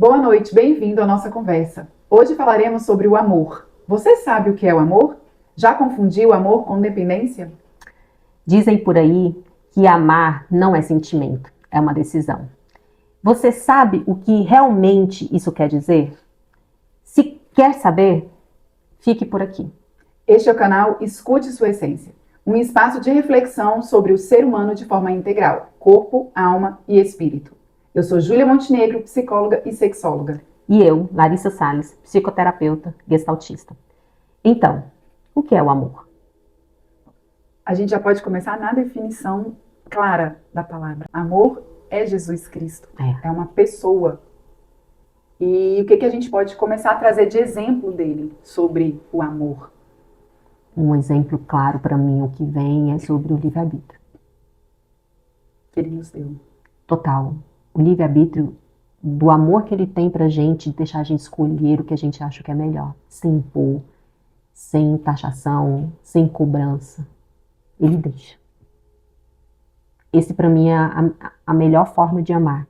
Boa noite, bem-vindo à nossa conversa. Hoje falaremos sobre o amor. Você sabe o que é o amor? Já confundiu amor com dependência? Dizem por aí que amar não é sentimento, é uma decisão. Você sabe o que realmente isso quer dizer? Se quer saber, fique por aqui. Este é o canal Escute Sua Essência, um espaço de reflexão sobre o ser humano de forma integral, corpo, alma e espírito. Eu sou Júlia Montenegro, psicóloga e sexóloga. E eu, Larissa Salles, psicoterapeuta gestaltista. Então, o que é o amor? A gente já pode começar na definição clara da palavra. Amor é Jesus Cristo, é uma pessoa. E o que a gente pode começar a trazer de exemplo dele sobre o amor? Um exemplo claro para mim, o que vem é sobre o livre-arbítrio. Que ele nos deu. Total. O livre-arbítrio do amor que ele tem pra gente, de deixar a gente escolher o que a gente acha que é melhor. Sem impor, sem taxação, sem cobrança. Ele deixa. Esse pra mim é a melhor forma de amar.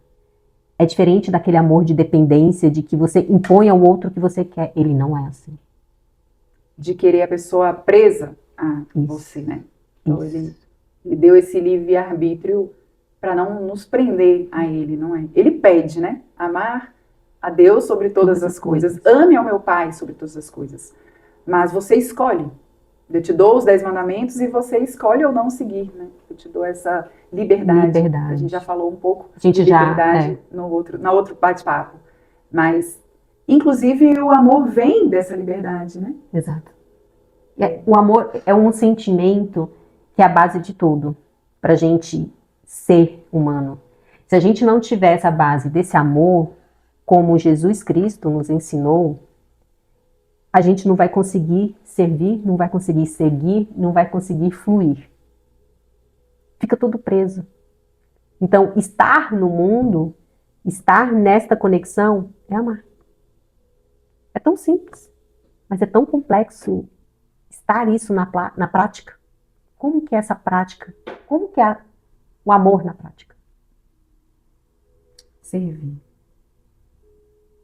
É diferente daquele amor de dependência, de que você impõe ao outro o que você quer. Ele não é assim. De querer a pessoa presa a você, né? Então ele deu esse livre-arbítrio para não nos prender a ele, não é? Ele pede, né? Amar a Deus sobre todas as coisas. Ame ao meu Pai sobre todas as coisas. Mas você escolhe. Eu te dou os 10 mandamentos e você escolhe ou não seguir, né? Eu te dou essa liberdade. A gente já falou um pouco de liberdade na outro bate-papo. Mas, inclusive, o amor vem dessa liberdade, né? Exato. O amor é um sentimento que é a base de tudo, pra gente ser humano. Se a gente não tiver essa base desse amor, como Jesus Cristo nos ensinou, a gente não vai conseguir servir, não vai conseguir seguir, não vai conseguir fluir. Fica tudo preso. Então, estar no mundo, estar nesta conexão, é amar. É tão simples, mas é tão complexo estar isso na prática. Como que é essa prática? Como que é o amor na prática? Servir.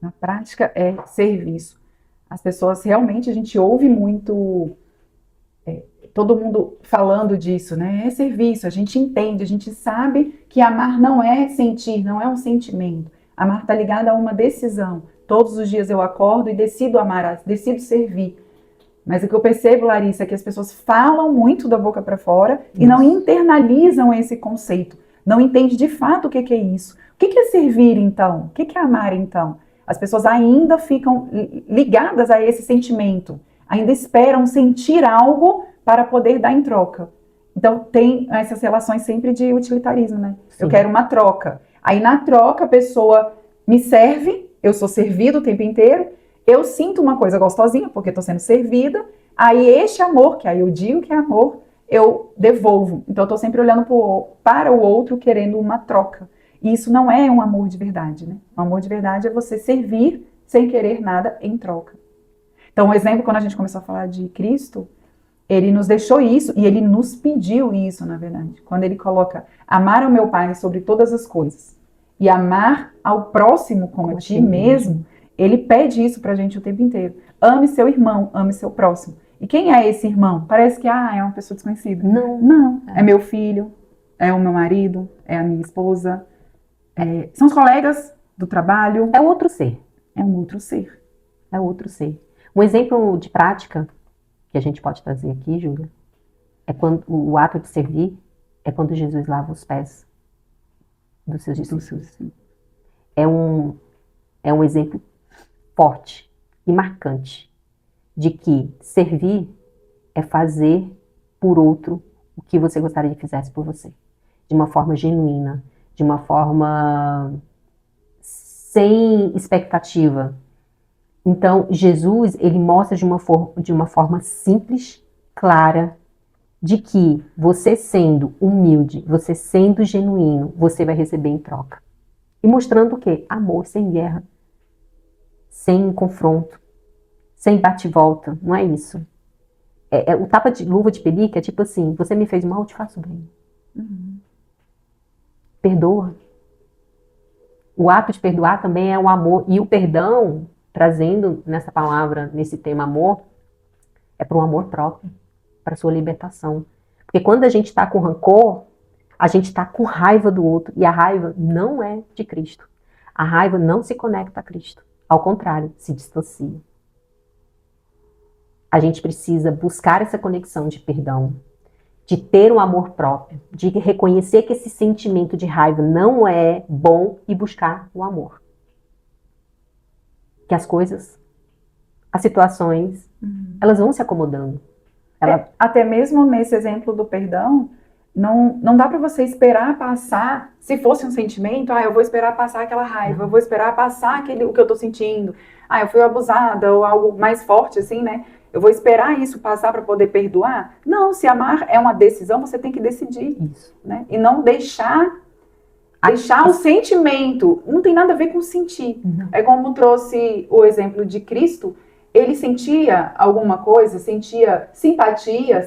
Na prática é serviço. As pessoas realmente, a gente ouve muito, todo mundo falando disso, né? É serviço, a gente entende, a gente sabe que amar não é sentir, não é um sentimento. Amar está ligado a uma decisão. Todos os dias eu acordo e decido amar, decido servir. Mas o que eu percebo, Larissa, é que as pessoas falam muito da boca para fora e não internalizam esse conceito. Não entendem de fato o que é isso. O que é servir, então? O que é amar, então? As pessoas ainda ficam ligadas a esse sentimento. Ainda esperam sentir algo para poder dar em troca. Então, tem essas relações sempre de utilitarismo, né? Sim. Eu quero uma troca. Aí, na troca, a pessoa me serve, eu sou servido o tempo inteiro, eu sinto uma coisa gostosinha, porque estou sendo servida, aí este amor, que aí eu digo que é amor, eu devolvo. Então, eu estou sempre olhando para o outro, querendo uma troca. E isso não é um amor de verdade, né? Um amor de verdade é você servir sem querer nada em troca. Então, um exemplo, quando a gente começou a falar de Cristo, ele nos deixou isso e ele nos pediu isso, na verdade. Quando ele coloca amar ao meu Pai sobre todas as coisas e amar ao próximo como a ti mesmo, ele pede isso pra gente o tempo inteiro. Ame seu irmão, ame seu próximo. E quem é esse irmão? Parece que é uma pessoa desconhecida. Não. É meu filho, é o meu marido, é a minha esposa, são os colegas do trabalho. É outro ser. É um outro ser. É outro ser. Um exemplo de prática que a gente pode trazer aqui, Júlia, é quando o ato de servir é quando Jesus lava os pés dos seus discípulos. É um exemplo forte e marcante de que servir é fazer por outro o que você gostaria que fizesse por você. De uma forma genuína, de uma forma sem expectativa. Então, Jesus, ele mostra de uma forma simples, clara, de que você sendo humilde, você sendo genuíno, você vai receber em troca. E mostrando o quê? Amor sem guerra, sem confronto, sem bate-volta, não é isso. O tapa de luva de pelica é tipo assim, você me fez mal, eu te faço bem. Perdoa. O ato de perdoar também é um amor. E o perdão, trazendo nessa palavra, nesse tema amor, é para um amor próprio, para sua libertação. Porque quando a gente está com rancor, a gente está com raiva do outro. E a raiva não é de Cristo. A raiva não se conecta a Cristo. Ao contrário, se distancia. A gente precisa buscar essa conexão de perdão, de ter um amor próprio, de reconhecer que esse sentimento de raiva não é bom e buscar o amor. Que as coisas, as situações, elas vão se acomodando. Até mesmo nesse exemplo do perdão, não dá para você esperar passar, se fosse um sentimento, eu vou esperar passar aquela raiva, eu vou esperar passar o que eu tô sentindo, eu fui abusada, ou algo mais forte assim, né? Eu vou esperar isso passar para poder perdoar? Não, se amar é uma decisão, você tem que decidir, né? E não deixar o sentimento, não tem nada a ver com sentir. Não. É como trouxe o exemplo de Cristo, ele sentia alguma coisa, sentia simpatia,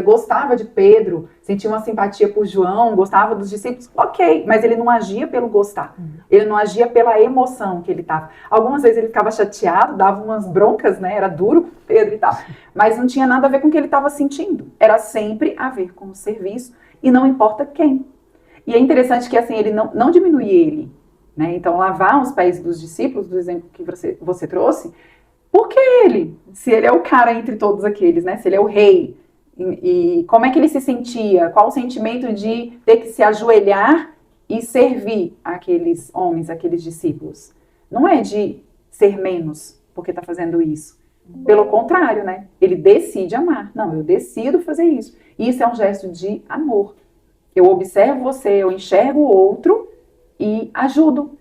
gostava de Pedro, sentia uma simpatia por João, gostava dos discípulos, ok, mas ele não agia pelo gostar, ele não agia pela emoção que ele estava. Algumas vezes ele ficava chateado, dava umas broncas, né, era duro com Pedro e tal, mas não tinha nada a ver com o que ele estava sentindo, era sempre a ver com o serviço, e não importa quem. E é interessante que assim, ele não diminui ele, né, então lavar os pés dos discípulos, do exemplo que você trouxe, por que ele? Se ele é o cara entre todos aqueles, né? Se ele é o rei. E como é que ele se sentia? Qual o sentimento de ter que se ajoelhar e servir aqueles homens, aqueles discípulos? Não é de ser menos porque está fazendo isso. Pelo contrário, né? Ele decide amar. Não, eu decido fazer isso. Isso é um gesto de amor. Eu observo você, eu enxergo o outro e ajudo.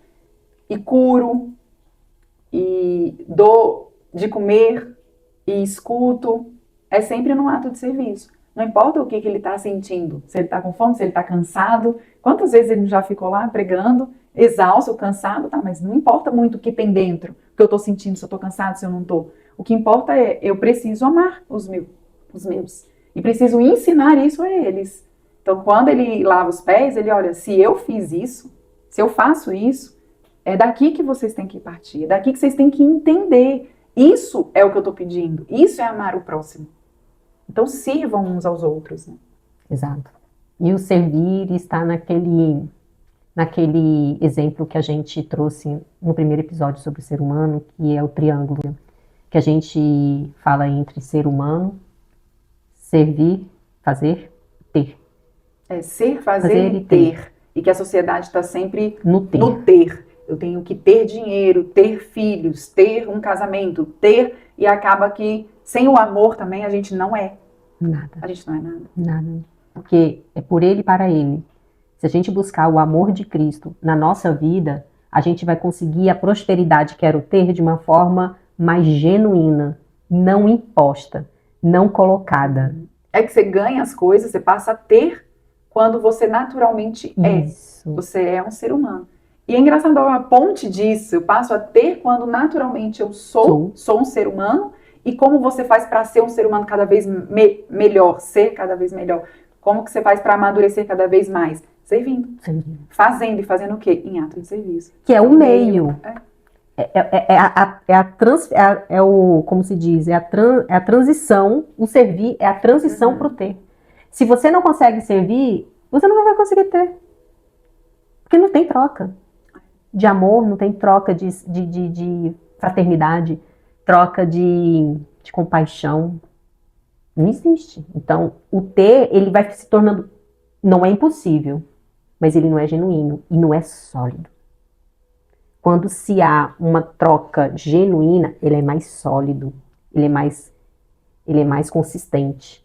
E curo. E dou de comer e escuto, é sempre num ato de serviço. Não importa o que ele está sentindo, se ele está com fome, se ele está cansado, quantas vezes ele já ficou lá pregando, exausto, cansado, tá, mas não importa muito o que tem dentro, o que eu estou sentindo, se eu estou cansado, se eu não estou. O que importa é, eu preciso amar os meus, e preciso ensinar isso a eles. Então, quando ele lava os pés, ele olha, se eu fiz isso, se eu faço isso, é daqui que vocês têm que partir, é daqui que vocês têm que entender. Isso é o que eu estou pedindo. Isso é amar o próximo. Então, sirvam uns aos outros. Né? Exato. E o servir está naquele exemplo que a gente trouxe no primeiro episódio sobre o ser humano, que é o triângulo, que a gente fala entre ser humano, servir, fazer, ter. É ser, fazer e ter. E que a sociedade está sempre no ter. Eu tenho que ter dinheiro, ter filhos, ter um casamento, e acaba que sem o amor também a gente não é. Nada. A gente não é nada. Nada. Porque é por ele e para ele. Se a gente buscar o amor de Cristo na nossa vida, a gente vai conseguir a prosperidade que quero ter de uma forma mais genuína, não imposta, não colocada. É que você ganha as coisas, você passa a ter quando você naturalmente é. Isso. Você é um ser humano. E é engraçado, a ponte disso, eu passo a ter quando naturalmente eu sou um ser humano, e como você faz para ser um ser humano cada vez melhor, ser cada vez melhor? Como que você faz para amadurecer cada vez mais? Servindo. Fazendo, e fazendo o quê? Em ato de serviço. Que é o meio. Como se diz, é a transição, o servir é a transição para o ter. Se você não consegue servir, você não vai conseguir ter. Porque não tem troca de amor, não tem troca de fraternidade, troca de compaixão. Não existe. Então, o ter, ele vai se tornando, não é impossível, mas ele não é genuíno e não é sólido. Quando se há uma troca genuína, ele é mais sólido, ele é mais consistente.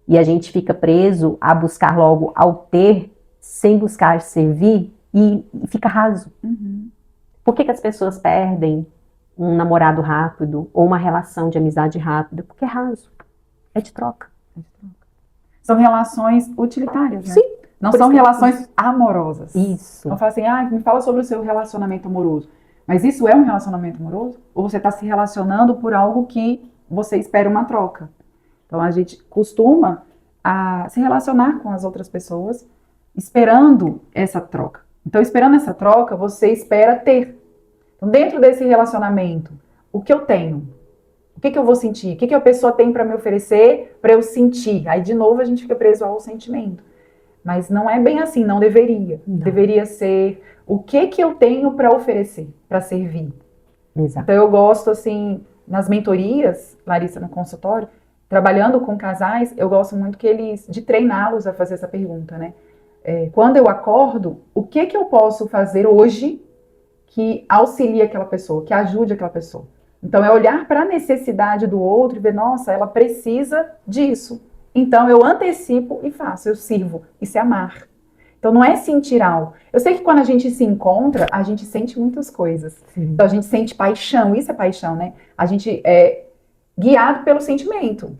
E a gente fica preso a buscar logo ao ter, sem buscar servir, e fica raso. Por que as pessoas perdem um namorado rápido ou uma relação de amizade rápida? Porque é raso. É de troca. São relações utilitárias, né? Sim. Não são relações amorosas. Isso. Não fala assim, me fala sobre o seu relacionamento amoroso. Mas isso é um relacionamento amoroso? Ou você está se relacionando por algo que você espera uma troca? Então a gente costuma a se relacionar com as outras pessoas esperando essa troca. Então, esperando essa troca, você espera ter. Então, dentro desse relacionamento, o que eu tenho? O que eu vou sentir? O que a pessoa tem para me oferecer para eu sentir? Aí, de novo, a gente fica preso ao sentimento. Mas não é bem assim, não deveria. Não. Deveria ser o que eu tenho para oferecer, para servir. Exato. Então, eu gosto, assim, nas mentorias, Larissa, no consultório, trabalhando com casais, eu gosto muito de treiná-los a fazer essa pergunta, né? Quando eu acordo, o que eu posso fazer hoje que auxilie aquela pessoa, que ajude aquela pessoa? Então, é olhar para a necessidade do outro e ver, nossa, ela precisa disso. Então, eu antecipo e faço, eu sirvo. Isso é amar. Então, não é sentir algo. Eu sei que quando a gente se encontra, a gente sente muitas coisas. Sim. Então, a gente sente paixão, isso é paixão, né? A gente é guiado pelo sentimento.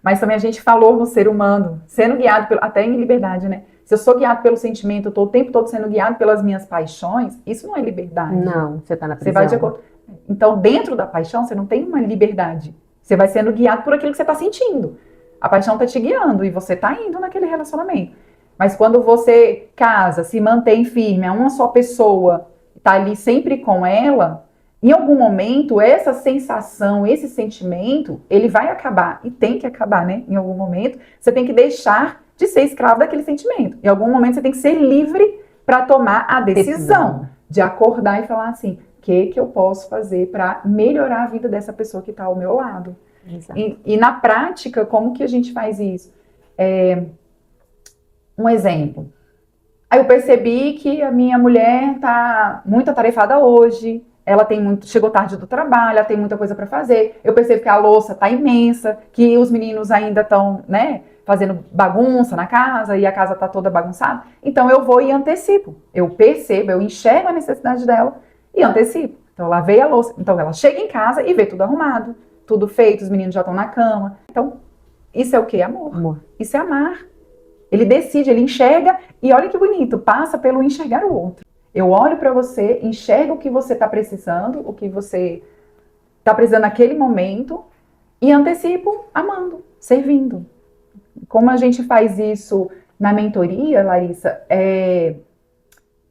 Mas também a gente falou no ser humano, sendo guiado, até em liberdade, né? Se eu sou guiado pelo sentimento, eu estou o tempo todo sendo guiado pelas minhas paixões, isso não é liberdade. Não, você está na prisão. Você vai de acordo. Então, dentro da paixão, você não tem uma liberdade. Você vai sendo guiado por aquilo que você está sentindo. A paixão está te guiando e você está indo naquele relacionamento. Mas quando você casa, se mantém firme, é uma só pessoa, está ali sempre com ela, em algum momento, essa sensação, esse sentimento, ele vai acabar. E tem que acabar, né? Em algum momento, você tem que deixar de ser escravo daquele sentimento. Em algum momento, você tem que ser livre para tomar a decisão de acordar e falar assim, o que eu posso fazer para melhorar a vida dessa pessoa que está ao meu lado? E na prática, como que a gente faz isso? Um exemplo. Aí eu percebi que a minha mulher está muito atarefada hoje, ela chegou tarde do trabalho, ela tem muita coisa para fazer. Eu percebo que a louça está imensa, que os meninos ainda estão, né, fazendo bagunça na casa e a casa está toda bagunçada. Então eu vou e antecipo. Eu percebo, eu enxergo a necessidade dela e antecipo. Então eu lavei a louça. Então ela chega em casa e vê tudo arrumado, tudo feito, os meninos já estão na cama. Então isso é o quê? Amor. Isso é amar. Ele decide, ele enxerga e olha que bonito, passa pelo enxergar o outro. Eu olho para você, enxergo o que você está precisando, o que você está precisando naquele momento e antecipo amando, servindo. Como a gente faz isso na mentoria, Larissa,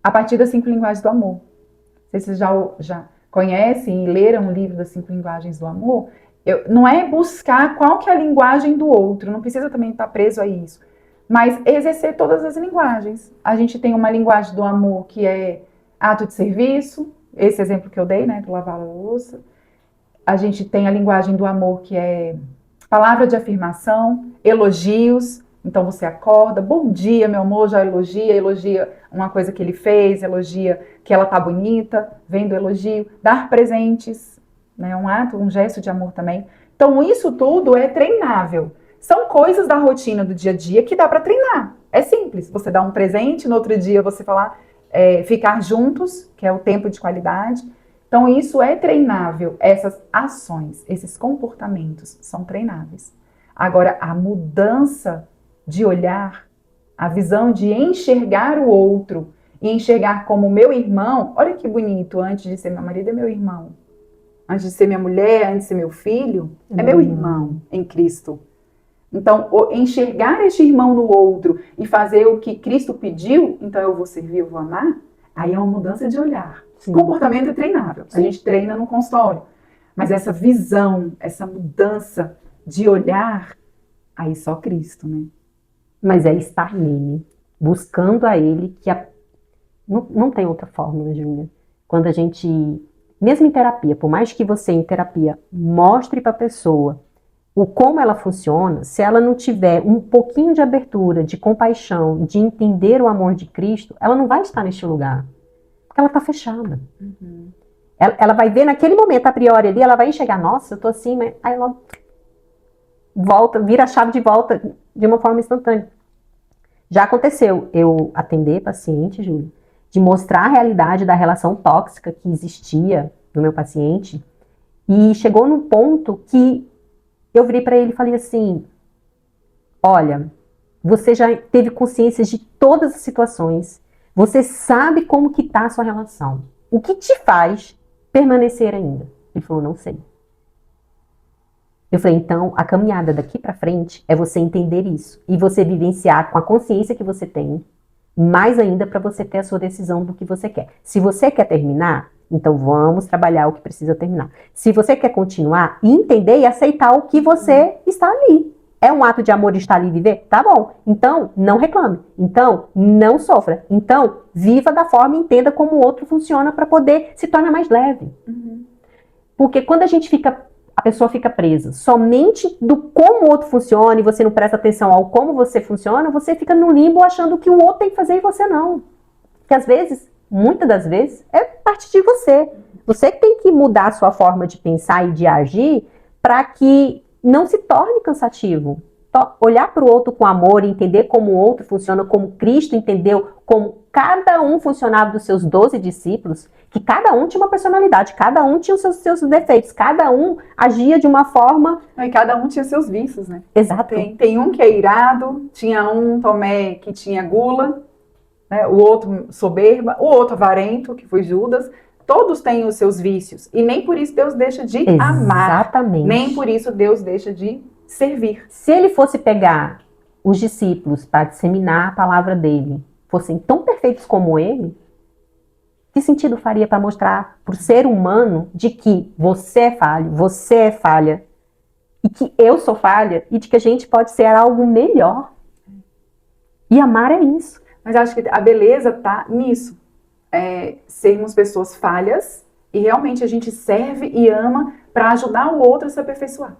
a partir das 5 linguagens do amor. Não sei se vocês já conhecem e leram o livro das 5 linguagens do amor. Não é buscar qual que é a linguagem do outro, não precisa também estar preso a isso. Mas exercer todas as linguagens. A gente tem uma linguagem do amor que é ato de serviço, esse exemplo que eu dei, né, do lavar a louça. A gente tem a linguagem do amor que é palavra de afirmação, elogios. Então você acorda, bom dia, meu amor, já elogia uma coisa que ele fez, elogia que ela tá bonita, vem do elogio. Dar presentes, né, um ato, um gesto de amor também. Então isso tudo é treinável. São coisas da rotina do dia a dia que dá para treinar. É simples. Você dá um presente, no outro dia você falar, ficar juntos, que é o tempo de qualidade. Então isso é treinável. Essas ações, esses comportamentos são treináveis. Agora, a mudança de olhar, a visão de enxergar o outro e enxergar como meu irmão, olha que bonito, antes de ser meu marido é meu irmão. Antes de ser minha mulher, antes de ser meu filho, é meu irmão em Cristo. Então, enxergar este irmão no outro e fazer o que Cristo pediu, então eu vou servir, eu vou amar, aí é uma mudança de olhar. Sim. Comportamento é treinável, sim. A gente treina no consultório. Mas essa visão, essa mudança de olhar, aí só Cristo, né? Mas é estar nele, buscando a ele, que não tem outra fórmula, Júlia. Quando a gente, mesmo em terapia, por mais que você em terapia mostre para a pessoa como ela funciona, se ela não tiver um pouquinho de abertura, de compaixão, de entender o amor de Cristo, ela não vai estar neste lugar. Porque ela está fechada. Uhum. Ela vai ver naquele momento, a priori ali, ela vai enxergar, nossa, eu tô assim, mas aí ela volta, vira a chave de volta de uma forma instantânea. Já aconteceu eu atender paciente, Júlia, de mostrar a realidade da relação tóxica que existia no meu paciente, e chegou num ponto que eu virei para ele e falei assim, olha, você já teve consciência de todas as situações, você sabe como que tá a sua relação. O que te faz permanecer ainda? Ele falou, não sei. Eu falei, então, a caminhada daqui para frente é você entender isso. E você vivenciar com a consciência que você tem, mais ainda para você ter a sua decisão do que você quer. Se você quer terminar, então vamos trabalhar o que precisa terminar. Se você quer continuar, entender e aceitar o que você está ali. É um ato de amor estar ali e viver? Tá bom. Então, não reclame. Então, não sofra. Então, viva da forma e entenda como o outro funciona para poder se tornar mais leve. Porque quando a pessoa fica presa somente do como o outro funciona e você não presta atenção ao como você funciona, você fica no limbo achando que o outro tem que fazer e você não. Porque às vezes, muitas das vezes, é parte de você. Você que tem que mudar a sua forma de pensar e de agir para que não se torne cansativo. Olhar para o outro com amor, entender como o outro funciona, como Cristo entendeu, como cada um funcionava dos seus 12 discípulos, que cada um tinha uma personalidade, cada um tinha os seus defeitos, cada um agia de uma forma... E cada um tinha seus vícios, né? Exato. Tem um que é irado, tinha um Tomé que tinha gula, né? O outro soberba, o outro avarento, que foi Judas. Todos têm os seus vícios. E nem por isso Deus deixa de amar. Exatamente. Nem por isso Deus deixa de servir. Se ele fosse pegar os discípulos para disseminar a palavra dele, fossem tão perfeitos como ele, que sentido faria para mostrar para o ser humano de que você é falho, você é falha, e que eu sou falha, e de que a gente pode ser algo melhor? E amar é isso. Mas acho que a beleza está nisso. Sermos pessoas falhas e realmente a gente serve e ama para ajudar o outro a se aperfeiçoar.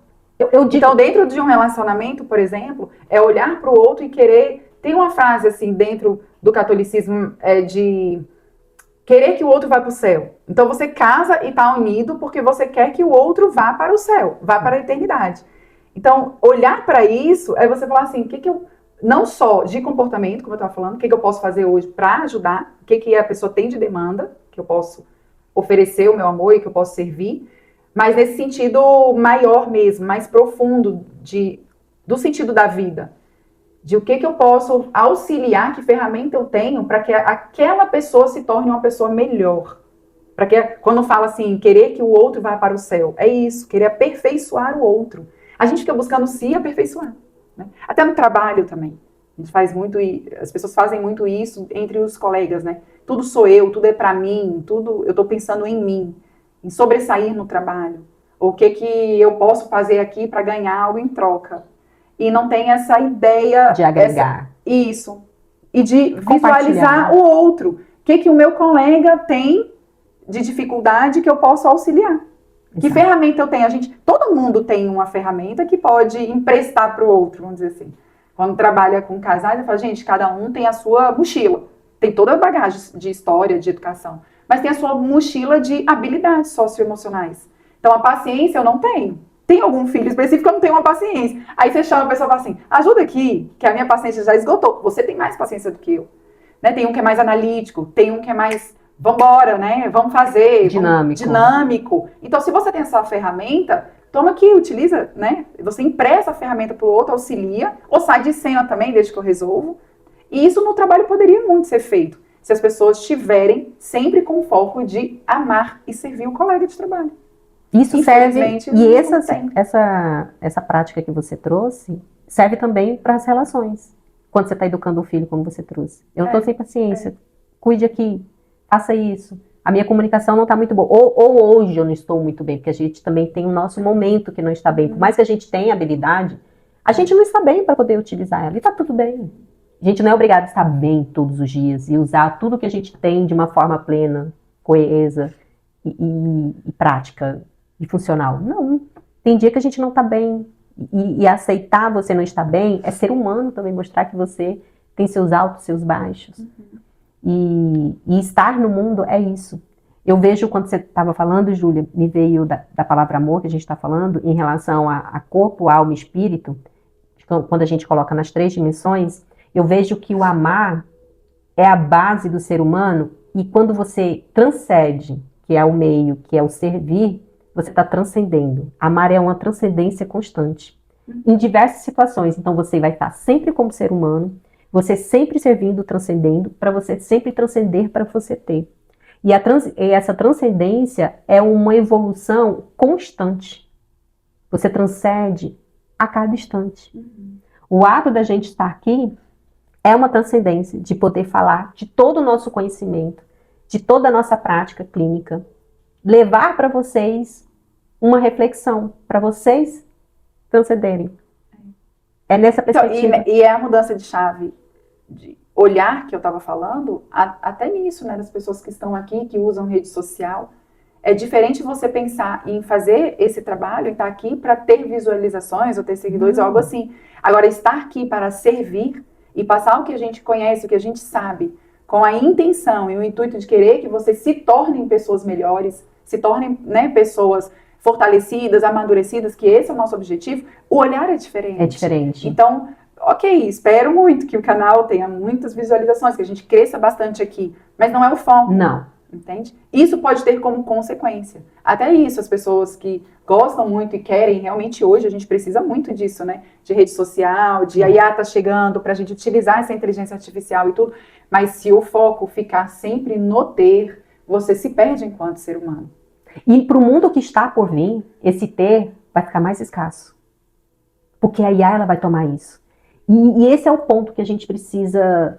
Então, dentro de um relacionamento, por exemplo, é olhar para o outro e querer... Tem uma frase assim dentro do catolicismo de querer que o outro vá para o céu. Então, você casa e está unido porque você quer que o outro vá para o céu, vá para a eternidade. Então, olhar para isso é você falar assim, não só de comportamento, como eu estava falando, o que eu posso fazer hoje para ajudar, o que a pessoa tem de demanda, que eu posso oferecer o meu amor e que eu posso servir, mas nesse sentido maior mesmo, mais profundo do sentido da vida. De o que eu posso auxiliar, que ferramenta eu tenho para que aquela pessoa se torne uma pessoa melhor. Para que, quando fala assim, querer que o outro vá para o céu, é isso, querer aperfeiçoar o outro. A gente fica buscando se aperfeiçoar. Né? Até no trabalho também. A gente faz muito, as pessoas fazem muito isso entre os colegas, né? Tudo sou eu, tudo é para mim, tudo eu estou pensando em mim, em sobressair no trabalho. O que eu posso fazer aqui para ganhar algo em troca. E não tem essa ideia... De agregar. Isso. E de visualizar o outro. O que o meu colega tem de dificuldade que eu posso auxiliar. Exato. Que ferramenta eu tenho? Todo mundo tem uma ferramenta que pode emprestar para o outro, vamos dizer assim. Quando trabalha com casais, eu falo, gente, cada um tem a sua mochila. Tem toda a bagagem de história, de educação. Mas tem a sua mochila de habilidades socioemocionais. Então, a paciência eu não tenho. Tem algum filho específico que eu não tenho uma paciência. Aí você chama a pessoa e fala assim, ajuda aqui, que a minha paciência já esgotou. Você tem mais paciência do que eu. Né? Tem um que é mais analítico, tem um que é mais, vambora, né? Vamos fazer. Dinâmico. Então, se você tem essa ferramenta, toma aqui, utiliza, né? Você empresta a ferramenta para o outro, auxilia, ou sai de cena também, desde que eu resolvo. E isso no trabalho poderia muito ser feito, se as pessoas estiverem sempre com o foco de amar e servir o colega de trabalho. Isso serve, e essa prática que você trouxe, serve também para as relações. Quando você está educando o filho, como você trouxe. Eu não estou sem paciência. Cuide aqui, faça isso. A minha comunicação não está muito boa. Ou hoje eu não estou muito bem, porque a gente também tem o nosso momento que não está bem. Por mais que a gente tenha habilidade, a gente não está bem para poder utilizar ela. E está tudo bem. A gente não é obrigado a estar bem todos os dias e usar tudo que a gente tem de uma forma plena, coesa e prática e funcional. Não. Tem dia que a gente não está bem. E aceitar você não estar bem é ser humano também, mostrar que você tem seus altos, seus baixos. E estar no mundo é isso. Eu vejo quando você estava falando, Júlia, me veio da palavra amor que a gente está falando, em relação a corpo, alma e espírito, quando a gente coloca nas 3 dimensões, eu vejo que o amar é a base do ser humano, e quando você transcende, que é o meio, que é o servir, você está transcendendo. Amar é uma transcendência constante. Em diversas situações. Então você vai estar sempre como ser humano, você sempre servindo, transcendendo, para você sempre transcender para você ter. E essa transcendência é uma evolução constante. Você transcende a cada instante. O ato da gente estar aqui é uma transcendência de poder falar de todo o nosso conhecimento, de toda a nossa prática clínica, levar para vocês uma reflexão, para vocês transcenderem. É nessa perspectiva. Então, e é a mudança de chave, de olhar que eu estava falando, até nisso, né, das pessoas que estão aqui, que usam rede social. É diferente você pensar em fazer esse trabalho, em estar aqui para ter visualizações ou ter seguidores ou algo assim. Agora, estar aqui para servir e passar o que a gente conhece, o que a gente sabe, com a intenção e o intuito de querer que vocês se tornem pessoas melhores, se tornem, né, pessoas fortalecidas, amadurecidas, que esse é o nosso objetivo, o olhar é diferente. É diferente. Então, ok, espero muito que o canal tenha muitas visualizações, que a gente cresça bastante aqui, mas não é o foco. Não. Entende? Isso pode ter como consequência. Até isso, as pessoas que gostam muito e querem, realmente hoje a gente precisa muito disso, né? De rede social, de a IA tá chegando pra gente utilizar essa inteligência artificial e tudo. Mas se o foco ficar sempre no ter, você se perde enquanto ser humano. E para o mundo que está por vir, esse ter vai ficar mais escasso. Porque a IA ela vai tomar isso. E esse é o ponto que a gente precisa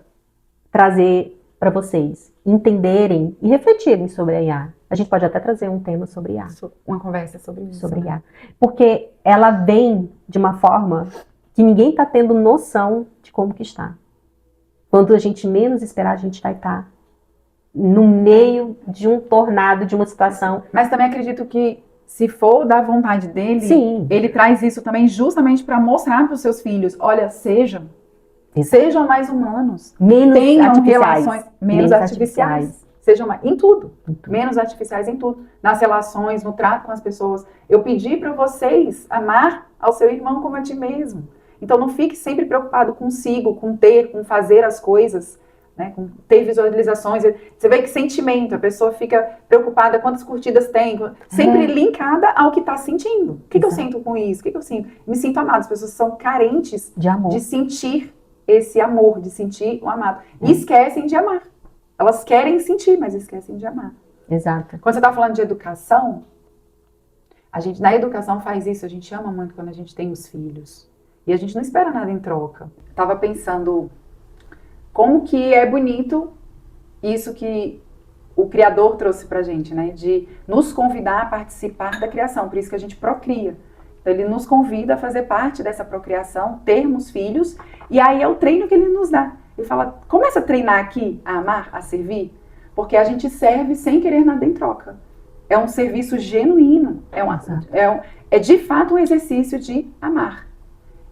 trazer para vocês entenderem e refletirem sobre a IA. A gente pode até trazer um tema sobre IA. Uma conversa sobre isso. Sobre IA. Porque ela vem de uma forma que ninguém está tendo noção de como que está. Quando a gente menos esperar, a gente vai estar no meio de um tornado, de uma situação. Mas também acredito que, se for da vontade dele, Sim. Ele traz isso também justamente para mostrar para os seus filhos, olha, sejam mais humanos, tenham artificiais. relações menos artificiais. Sejam mais, em tudo, menos artificiais em tudo, nas relações, no trato com as pessoas. Eu pedi para vocês amar ao seu irmão como a ti mesmo. Então não fique sempre preocupado consigo, com ter, com fazer as coisas, né, com ter visualizações. Você vê que sentimento, a pessoa fica preocupada quantas curtidas tem, sempre linkada ao que está sentindo. O que eu sinto com isso? O que eu sinto? Me sinto amada. As pessoas são carentes de amor, de sentir esse amor, de sentir o amado. E esquecem de amar. Elas querem sentir, mas esquecem de amar. Exato. Quando você está falando de educação, a gente na educação faz isso, a gente ama muito quando a gente tem os filhos. E a gente não espera nada em troca. Estava pensando como que é bonito isso que o Criador trouxe pra gente, né? De nos convidar a participar da criação, por isso que a gente procria. Então ele nos convida a fazer parte dessa procriação, termos filhos, e aí é o treino que ele nos dá. Ele fala, começa a treinar aqui, a amar, a servir, porque a gente serve sem querer nada em troca. É um serviço genuíno, é de fato um exercício de amar.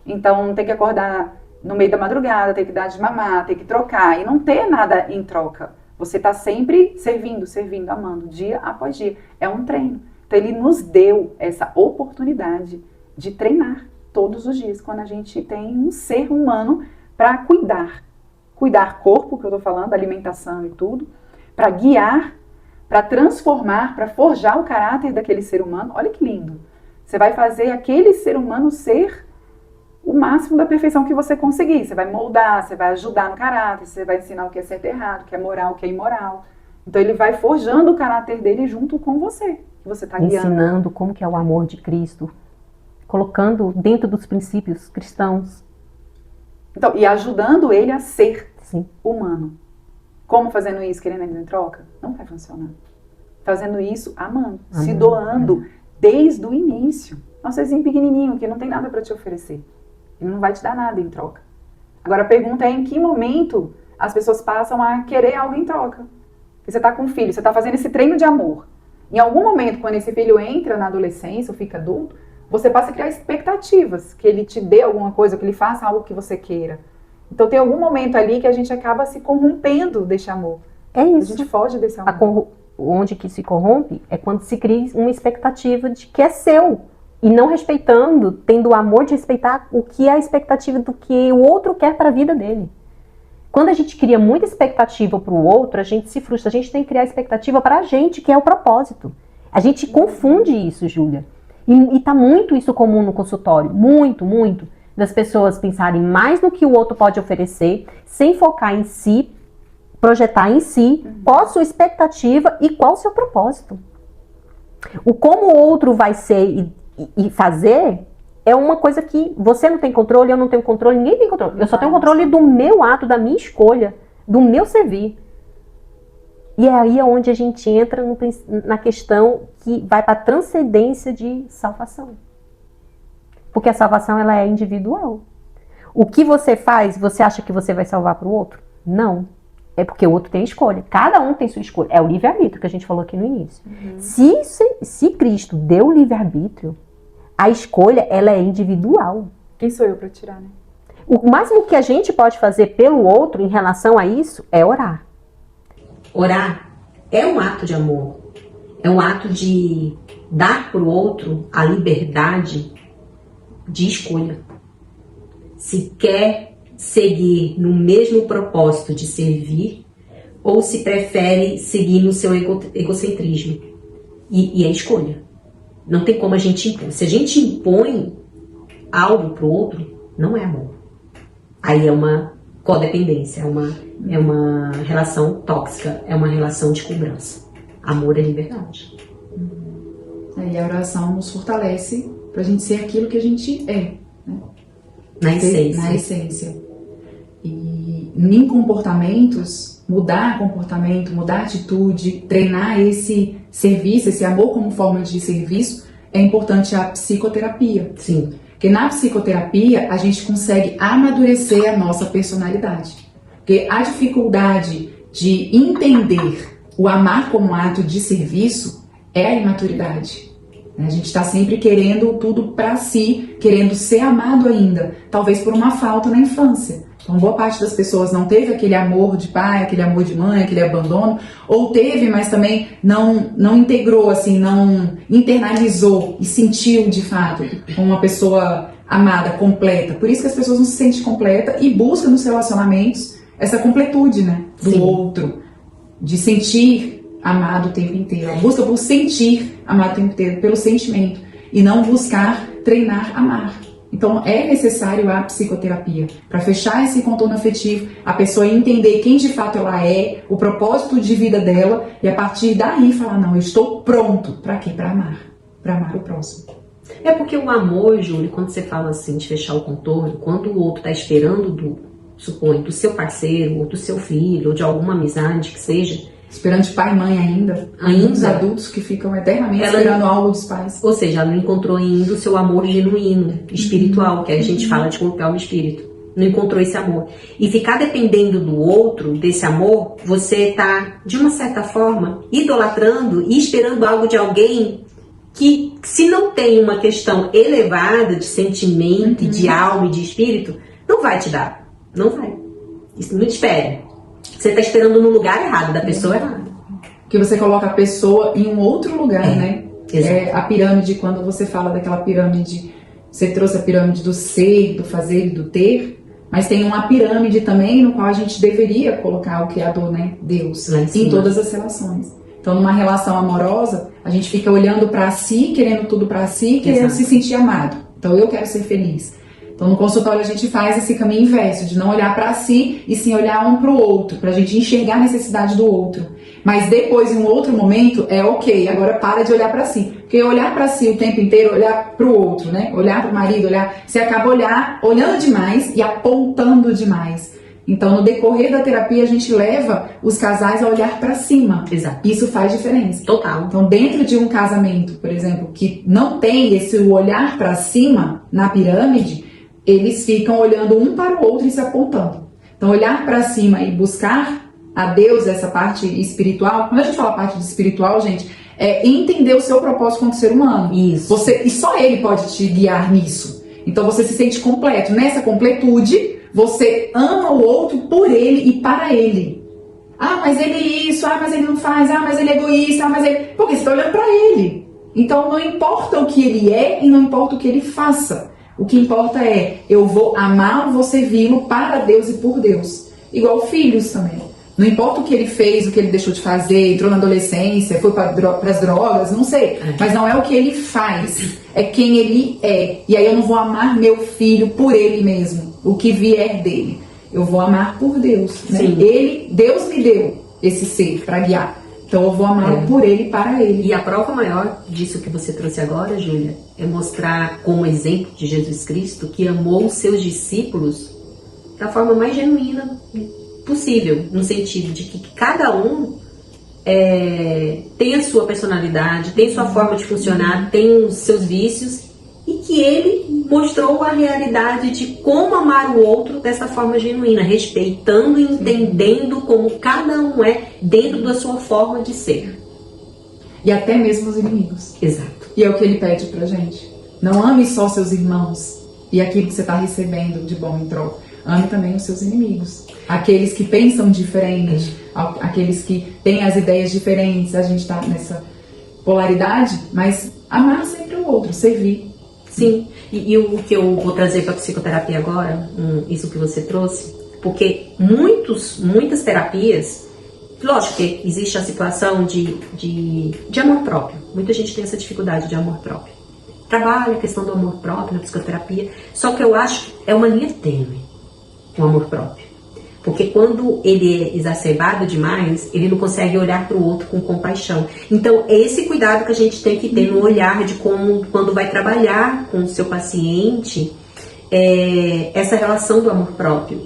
Então tem que acordar no meio da madrugada, tem que dar de mamar, tem que trocar, e não ter nada em troca. Você está sempre servindo, amando, dia após dia. É um treino. Então ele nos deu essa oportunidade de treinar todos os dias, quando a gente tem um ser humano para cuidar. Cuidar corpo, que eu estou falando, alimentação e tudo, para guiar, para transformar, para forjar o caráter daquele ser humano. Olha que lindo. Você vai fazer aquele ser humano ser o máximo da perfeição que você conseguir. Você vai moldar, você vai ajudar no caráter, você vai ensinar o que é certo e errado, o que é moral, o que é imoral. Então ele vai forjando o caráter dele junto com você. Você está guiando. Ensinando como que é o amor de Cristo, colocando dentro dos princípios cristãos. Então, e ajudando ele a ser Sim. humano. Como fazendo isso, querendo ele em troca? Não vai funcionar. Fazendo isso, amando, se doando desde o início. É um serzinho pequenininho que não tem nada para te oferecer. Ele não vai te dar nada em troca. Agora a pergunta é em que momento as pessoas passam a querer algo em troca. Porque você está com um filho, você está fazendo esse treino de amor. Em algum momento, quando esse filho entra na adolescência ou fica adulto, você passa a criar expectativas, que ele te dê alguma coisa, que ele faça algo que você queira. Então tem algum momento ali que a gente acaba se corrompendo desse amor. É isso. A gente foge desse amor. Onde que se corrompe é quando se cria uma expectativa de que é seu. E não respeitando, tendo o amor de respeitar o que é a expectativa do que o outro quer para a vida dele. Quando a gente cria muita expectativa para o outro, a gente se frustra. A gente tem que criar expectativa para a gente, que é o propósito. A gente confunde isso, Júlia. E tá muito isso comum no consultório. Muito, muito. Das pessoas pensarem mais no que o outro pode oferecer, sem focar em si, projetar em si, qual a sua expectativa e qual o seu propósito. O como o outro vai ser e fazer é uma coisa que você não tem controle, eu não tenho controle, ninguém tem controle. Eu só tenho controle do meu ato, da minha escolha, do meu servir. E aí é onde a gente entra na questão que vai para a transcendência de salvação. Porque a salvação, ela é individual. O que você faz, você acha que você vai salvar para o outro? Não. É porque o outro tem escolha. Cada um tem sua escolha. É o livre-arbítrio que a gente falou aqui no início. Se Cristo deu o livre-arbítrio, a escolha, ela é individual. Quem sou eu para tirar, né? O máximo que a gente pode fazer pelo outro em relação a isso é orar. Orar é um ato de amor. É um ato de dar para o outro a liberdade de escolha. Se quer seguir no mesmo propósito de servir ou se prefere seguir no seu egocentrismo. E é escolha. Não tem como a gente impor. Se a gente impõe algo pro outro, não é amor. Aí é uma codependência, é uma relação tóxica, é uma relação de cobrança. Amor é liberdade. E a oração nos fortalece pra gente ser aquilo que a gente é, né? Na essência. E em comportamentos, mudar comportamento, mudar atitude, treinar esse serviço, esse amor como forma de serviço, é importante a psicoterapia. Sim. Porque na psicoterapia a gente consegue amadurecer a nossa personalidade. Porque a dificuldade de entender o amar como ato de serviço é a imaturidade. A gente está sempre querendo tudo para si, querendo ser amado ainda, talvez por uma falta na infância. Então, boa parte das pessoas não teve aquele amor de pai, aquele amor de mãe, aquele abandono, ou teve, mas também não integrou, assim, não internalizou e sentiu de fato como uma pessoa amada, completa. Por isso que as pessoas não se sentem completa e buscam nos relacionamentos essa completude, né, do Sim. outro, de sentir amado o tempo inteiro. A busca por sentir amado o tempo inteiro, pelo sentimento, e não buscar treinar amar. Então é necessário a psicoterapia para fechar esse contorno afetivo, a pessoa entender quem de fato ela é, o propósito de vida dela, e a partir daí falar, não, eu estou pronto. Para quê? Para amar o próximo. É porque o amor, Júlio, quando você fala assim de fechar o contorno, quando o outro está esperando do seu parceiro, ou do seu filho, ou de alguma amizade que seja, esperando de pai e mãe ainda. Muitos adultos que ficam eternamente esperando algo dos pais. Ou seja, ela não encontrou ainda o seu amor genuíno, espiritual, que a gente fala de confiar no espírito. Não encontrou esse amor. E ficar dependendo do outro, desse amor, você está, de uma certa forma, idolatrando e esperando algo de alguém que, se não tem uma questão elevada de sentimento, de alma e de espírito, não vai te dar. Não vai. Isso não te espere. Você está esperando no lugar errado, da pessoa errada. Que você coloca a pessoa em um outro lugar, né? Exato. A pirâmide, quando você fala daquela pirâmide, você trouxe a pirâmide do ser, do fazer e do ter, mas tem uma pirâmide também no qual a gente deveria colocar o Criador, né? Deus, em todas as relações. Então, numa relação amorosa, a gente fica olhando para si, querendo tudo para si, querendo se sentir amado. Então, eu quero ser feliz. Então, no consultório, a gente faz esse caminho inverso, de não olhar para si e sim olhar um para o outro, para a gente enxergar a necessidade do outro. Mas depois, em um outro momento, é ok, agora para de olhar para si. Porque olhar para si o tempo inteiro, olhar para o outro, né? Olhar para o marido, você acaba olhando demais e apontando demais. Então, no decorrer da terapia, a gente leva os casais a olhar para cima. Exato. Isso faz diferença. Total. Então, dentro de um casamento, por exemplo, que não tem esse olhar para cima na pirâmide, eles ficam olhando um para o outro e se apontando. Então, olhar para cima e buscar a Deus, essa parte espiritual. Quando a gente fala parte de espiritual, gente, é entender o seu propósito como ser humano. Isso. E só Ele pode te guiar nisso. Então, você se sente completo. Nessa completude, você ama o outro por Ele e para Ele. Ah, mas ele isso. Ah, mas ele não faz. Ah, mas ele é egoísta. Ah, mas ele... Porque você está olhando para Ele. Então, não importa o que Ele é e não importa o que Ele faça. O que importa é, eu vou amá-lo, vou servi-lo para Deus e por Deus. Igual filhos também. Não importa o que ele fez, o que ele deixou de fazer, entrou na adolescência, foi para as drogas, não sei. Mas não é o que ele faz, é quem ele é. E aí eu não vou amar meu filho por ele mesmo, o que vier dele. Eu vou amar por Deus. Né? Deus me deu esse ser para guiar. Então eu vou amá-lo por ele e para ele. E a prova maior disso que você trouxe agora, Júlia, é mostrar como exemplo de Jesus Cristo que amou os seus discípulos da forma mais genuína possível, no sentido de que cada um tem a sua personalidade, tem sua forma de funcionar, tem os seus vícios, e que ele mostrou a realidade de como amar o outro dessa forma genuína, respeitando e entendendo como cada um é dentro da sua forma de ser. E até mesmo os inimigos. Exato. E é o que ele pede pra gente. Não ame só seus irmãos e aquilo que você está recebendo de bom em troca. Ame também os seus inimigos. Aqueles que pensam diferente, aqueles que têm as ideias diferentes. A gente está nessa polaridade, mas amar sempre o outro, servir. Sim, e o que eu vou trazer para a psicoterapia agora, isso que você trouxe, porque muitas terapias, lógico que existe a situação de amor próprio. Muita gente tem essa dificuldade de amor próprio. Trabalha a questão do amor próprio na psicoterapia, só que eu acho que é uma linha tênue o amor próprio. Porque quando ele é exacerbado demais, ele não consegue olhar para o outro com compaixão. Então, é esse cuidado que a gente tem que ter no olhar de como, quando vai trabalhar com o seu paciente, essa relação do amor próprio.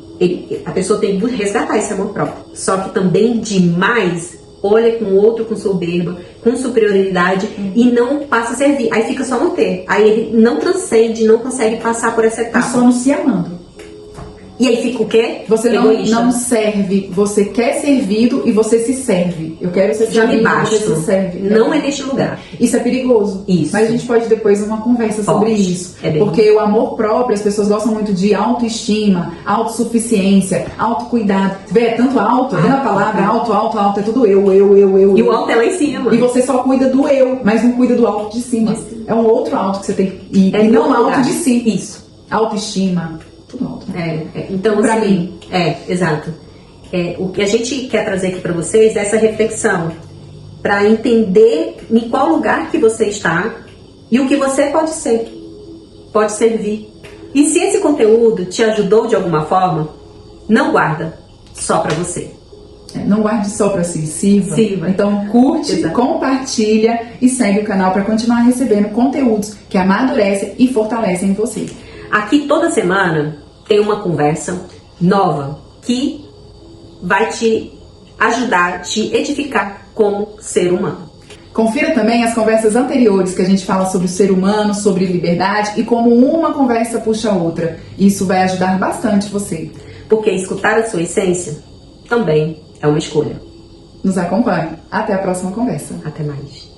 A pessoa tem que resgatar esse amor próprio. Só que também demais, olha com o outro com soberba, com superioridade e não passa a servir. Aí fica só no ter. Aí ele não transcende, não consegue passar por essa etapa. E só não se amando. E aí fica o quê? Você não serve, você quer servido e você se serve. Eu quero ser Já servido, me basta. você se serve. Não é neste lugar. Isso é perigoso. Isso. Mas a gente pode depois uma conversa sobre isso. Porque o amor próprio, as pessoas gostam muito de autoestima, autossuficiência, autocuidado. Você vê, é tanto alto, até na palavra alto, é tudo eu. E o alto é lá em cima. E você só cuida do eu, mas não cuida do alto de cima. É um outro alto que você tem que ir. E não alto de si. Isso. Autoestima. Tudo alto. Então, pra assim, mim. Exato. O que a gente quer trazer aqui para vocês é essa reflexão, para entender em qual lugar que você está e o que você pode ser, pode servir. E se esse conteúdo te ajudou de alguma forma, não guarda só para você. Não guarde só para si, sirva. Então curte, Exato. Compartilha e segue o canal para continuar recebendo conteúdos que amadurecem e fortalecem você. Aqui toda semana tem uma conversa nova que vai te ajudar, te edificar como ser humano. Confira também as conversas anteriores que a gente fala sobre o ser humano, sobre liberdade e como uma conversa puxa a outra. Isso vai ajudar bastante você. Porque escutar a sua essência também é uma escolha. Nos acompanhe. Até a próxima conversa. Até mais.